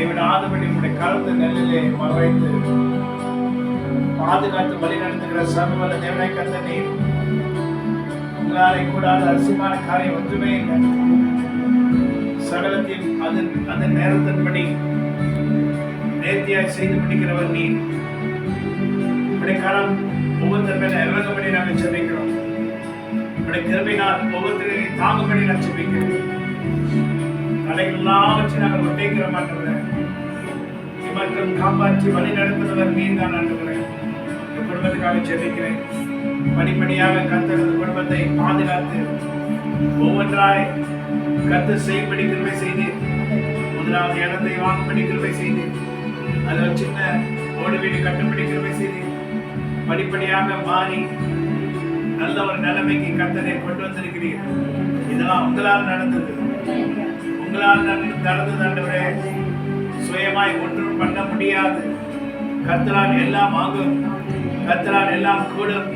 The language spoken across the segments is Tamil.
கைவிடாதபடி உடைய கருத்து நெல்லிலே மறைத்து பாதுகாத்து வழி நடத்துகிற சர்வவல்ல தேவனை கர்த்தர் நீர். உங்களாலே கூடாத அரிசிமான காரியம் ஒன்றுமே இல்லை. சகலத்தையும் அதன் நேரத்தின்படி நேர்த்தியாய் செய்து முடிக்கிறவர் நீர். உடைய கரம் ஒவ்வொருத்தர் மேல இறங்கும்படி நாங்கள் ஜெபிக்கிறோம். உடைய கிருபையினால் ஒவ்வொருத்தரையும் தாங்கும்படி நான் ஜெபிக்கிறோம். தடைகள் எல்லாவற்றையும் நாங்கள் ஒட்டைக்கிற மாட்டோம். இவற்றும் காப்பாற்றி வழி நடத்துகிறவர் நீர் தான் ஆண்டுகிறேன். குடும்பத்துக்காக ஜெபிக்கிறேன். படிப்படியாக கர்த்தரது குடும்பத்தை பாதுகாத்து ஒவ்வொன்றாய் கர்த்தர் செய்யும்படி கிருபை செய்து, முதலாவது இடத்தை வாங்கும்படி கிருபை செய்து, அதில் சின்ன ஓடு வீடு கட்டும்படி கிருபை செய்து, படிப்படியாக மாறி நல்ல ஒரு நிலைமைக்கு கர்த்தரை கொண்டு வந்திருக்கிறீர்கள். இதெல்லாம் உங்களால் நடந்தது. உங்களால் நடந்தது ஆண்டவரே. சுயமாய் ஒன்றும் பண்ண முடியாது. கர்த்தரால் எல்லாம் ஆகும். கர்த்தரால் எல்லாம் கூடும்.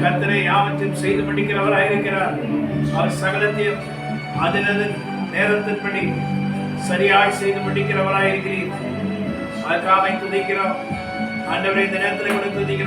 கர்த்தரை யாவற்றையும் செய்து முடிக்கிறவராய் இருக்கிறார். அவர் சகலத்தையும் அதனது நேரத்தின்படி சரியாய் செய்து முடிக்கிறவராய் இருக்கிறீர். அதுக்காக துதிக்கிறோம் ஆண்டவரை. இந்த நேரத்தில் கூட துதிக்கிறோம்.